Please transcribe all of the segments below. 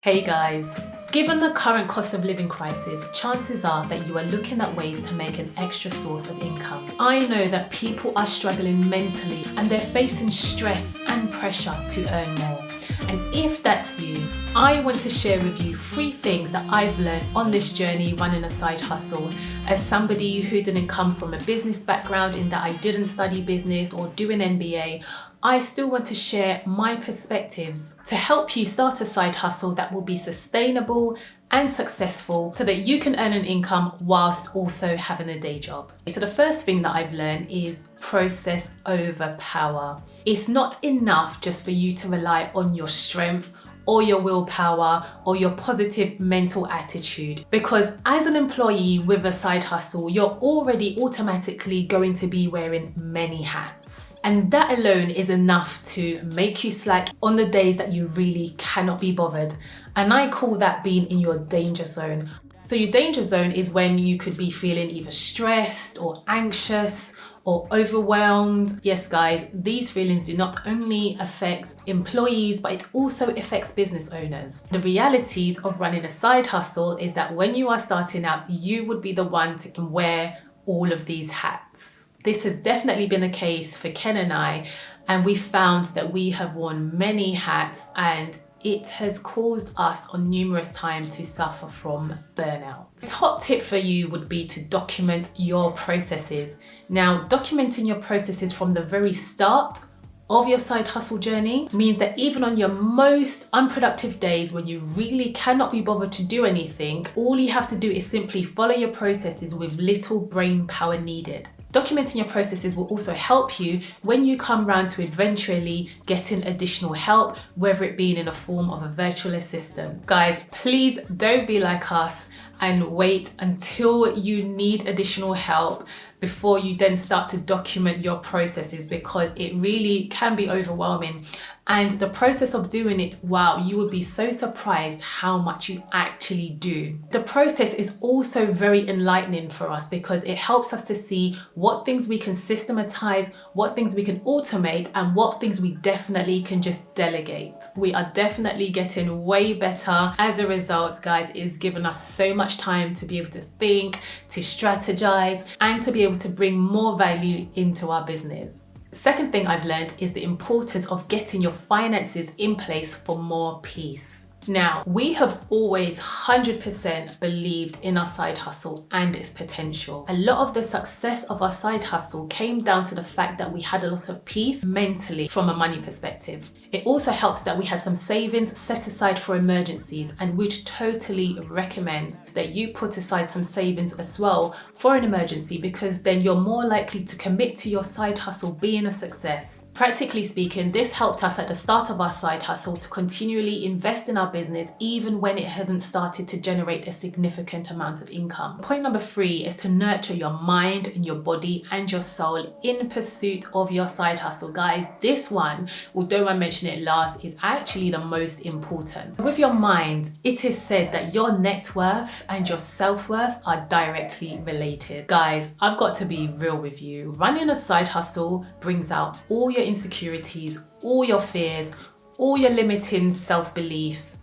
Hey guys, given the current cost of living crisis, chances are that you are looking at ways to make an extra source of income. I know that people are struggling mentally and they're facing stress and pressure to earn more. And if that's you, I want to share with you 3 things that I've learned on this journey running a side hustle. As somebody who didn't come from a business background, in that I didn't study business or do an MBA, I still want to share my perspectives to help you start a side hustle that will be sustainable and successful so that you can earn an income whilst also having a day job. So the first thing that I've learned is process over power. It's not enough just for you to rely on your strength or your willpower or your positive mental attitude, because as an employee with a side hustle, you're already automatically going to be wearing many hats. And that alone is enough to make you slack on the days that you really cannot be bothered. And I call that being in your danger zone. So your danger zone is when you could be feeling either stressed or anxious or overwhelmed. Yes guys, these feelings do not only affect employees, but it also affects business owners. The realities of running a side hustle is that when you are starting out, you would be the one to wear all of these hats. This has definitely been the case for Ken and I, and we found that we have worn many hats and it has caused us on numerous times to suffer from burnout. The top tip for you would be to document your processes. Now, documenting your processes from the very start of your side hustle journey means that even on your most unproductive days when you really cannot be bothered to do anything, all you have to do is simply follow your processes with little brain power needed. Documenting your processes will also help you when you come round to eventually getting additional help, whether it be in a form of a virtual assistant. Guys, please don't be like us and wait until you need additional help before you then start to document your processes, because it really can be overwhelming. And the process of doing it, wow, you would be so surprised how much you actually do. The process is also very enlightening for us because it helps us to see what things we can systematize, what things we can automate, and what things we definitely can just delegate. We are definitely getting way better. As a result, guys, it has given us so much time to be able to think, to strategize, and to be able to bring more value into our business. Second thing I've learned is the importance of getting your finances in place for more peace. Now, we have always 100% believed in our side hustle and its potential. A lot of the success of our side hustle came down to the fact that we had a lot of peace mentally from a money perspective. It also helps that we had some savings set aside for emergencies, and we'd totally recommend that you put aside some savings as well for an emergency, because then you're more likely to commit to your side hustle being a success. Practically speaking, this helped us at the start of our side hustle to continually invest in our business even when it hadn't started to generate a significant amount of income. Point number 3 is to nurture your mind and your body and your soul in pursuit of your side hustle. Guys, this one, although I mentioned it last, is actually the most important. With your mind, it is said that your net worth and your self-worth are directly related. Guys, I've got to be real with you. Running a side hustle brings out all your insecurities, all your fears, all your limiting self-beliefs.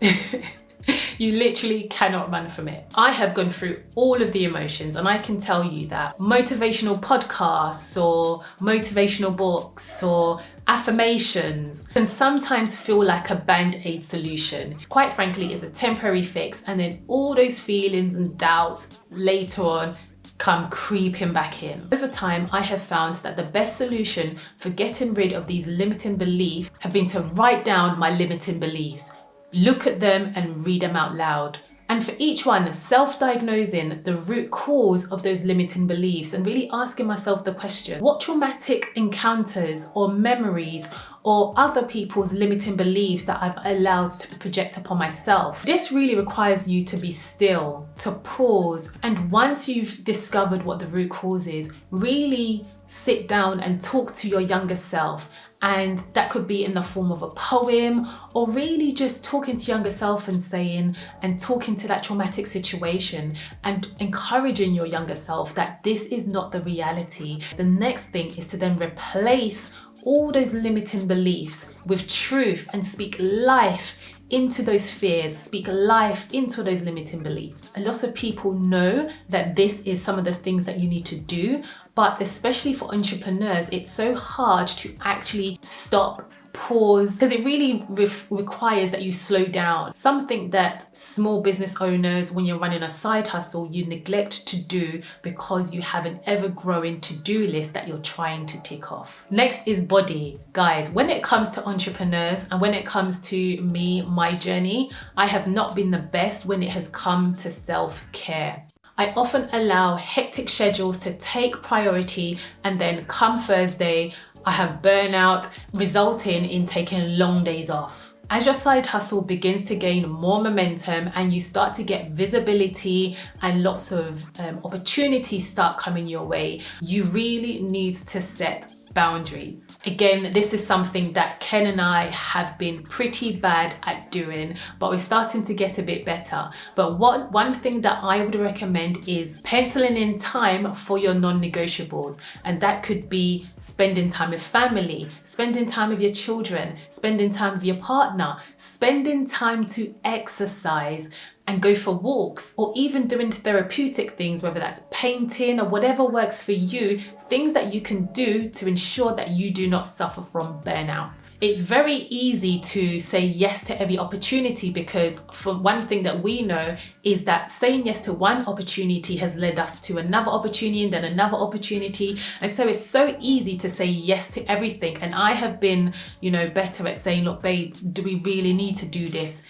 You literally cannot run from it. I have gone through all of the emotions, and I can tell you that motivational podcasts or motivational books or affirmations can sometimes feel like a band-aid solution. Quite frankly, it's a temporary fix, and then all those feelings and doubts later on come creeping back in. Over time, I have found that the best solution for getting rid of these limiting beliefs have been to write down my limiting beliefs, look at them and read them out loud. And for each one, self-diagnosing the root cause of those limiting beliefs and really asking myself the question, what traumatic encounters or memories or other people's limiting beliefs that I've allowed to project upon myself? This really requires you to be still, to pause, and once you've discovered what the root cause is, really sit down and talk to your younger self. And that could be in the form of a poem, or really just talking to younger self and saying and talking to that traumatic situation and encouraging your younger self that this is not the reality. The next thing is to then replace all those limiting beliefs with truth and speak life into those fears, speak life into those limiting beliefs. A lot of people know that this is some of the things that you need to do, but especially for entrepreneurs, it's so hard to actually stop, pause, because it really requires that you slow down. Something that small business owners, when you're running a side hustle, you neglect to do because you have an ever-growing to-do list that you're trying to tick off. Next is body. Guys, when it comes to entrepreneurs and when it comes to me, my journey, I have not been the best when it has come to self-care. I often allow hectic schedules to take priority, and then come Thursday, I have burnout, resulting in taking long days off. As your side hustle begins to gain more momentum and you start to get visibility and lots of opportunities start coming your way, you really need to set boundaries. Again, this is something that Ken and I have been pretty bad at doing, but we're starting to get a bit better. But one thing that I would recommend is penciling in time for your non-negotiables, and that could be spending time with family, spending time with your children, spending time with your partner, spending time to exercise and go for walks, or even doing therapeutic things, whether that's painting or whatever works for you, things that you can do to ensure that you do not suffer from burnout. It's very easy to say yes to every opportunity, because for one thing that we know is that saying yes to one opportunity has led us to another opportunity and then another opportunity. And so it's so easy to say yes to everything. And I have been, better at saying, look, babe, do we really need to do this,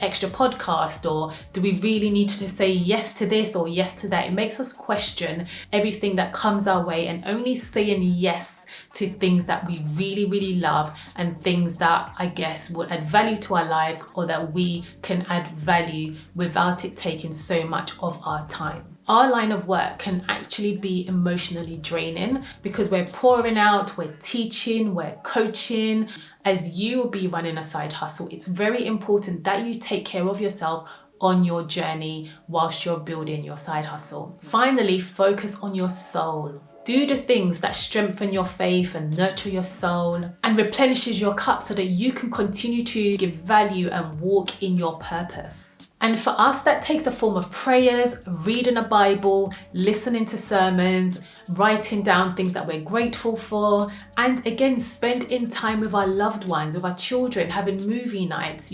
extra podcast, or do we really need to say yes to this or yes to that? It makes us question everything that comes our way, and only saying yes to things that we really, really love and things that I guess would add value to our lives, or that we can add value without it taking so much of our time. Our line of work can actually be emotionally draining because we're pouring out, we're teaching, we're coaching. As you will be running a side hustle, it's very important that you take care of yourself on your journey whilst you're building your side hustle. Finally, focus on your soul. Do the things that strengthen your faith and nurture your soul and replenishes your cup so that you can continue to give value and walk in your purpose. And for us, that takes a form of prayers, reading a Bible, listening to sermons, writing down things that we're grateful for, and again, spending time with our loved ones, with our children, having movie nights,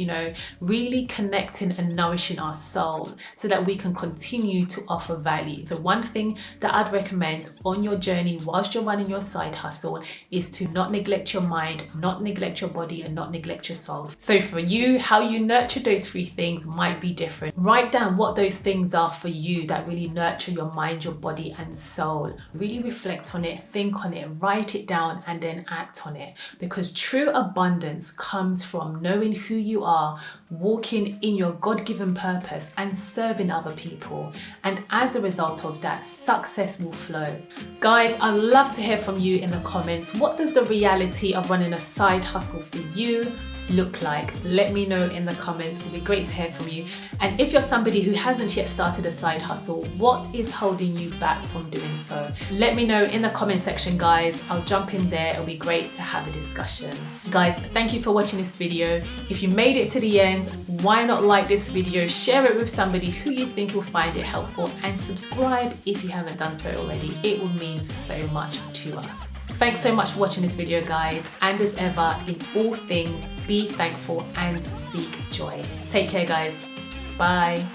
really connecting and nourishing our soul so that we can continue to offer value. So one thing that I'd recommend on your journey whilst you're running your side hustle is to not neglect your mind, not neglect your body, and not neglect your soul. So for you, how you nurture those three things might be different. Write down what those things are for you that really nurture your mind, your body, and soul. Really reflect on it, think on it, write it down, and then act on it. Because true abundance comes from knowing who you are, walking in your God-given purpose, and serving other people. And as a result of that, success will flow. Guys, I'd love to hear from you in the comments. What does the reality of running a side hustle for you look like? Let me know in the comments. It would be great to hear from you. And if you're somebody who hasn't yet started a side hustle, what is holding you back from doing so? Let me know in the comment section, guys. I'll jump in there. It'll be great to have a discussion. Guys, thank you for watching this video. If you made it to the end, why not like this video, share it with somebody who you think will find it helpful, and subscribe if you haven't done so already. It will mean so much to us. Thanks so much for watching this video, guys. And as ever, in all things, be thankful and seek joy. Take care, guys. Bye.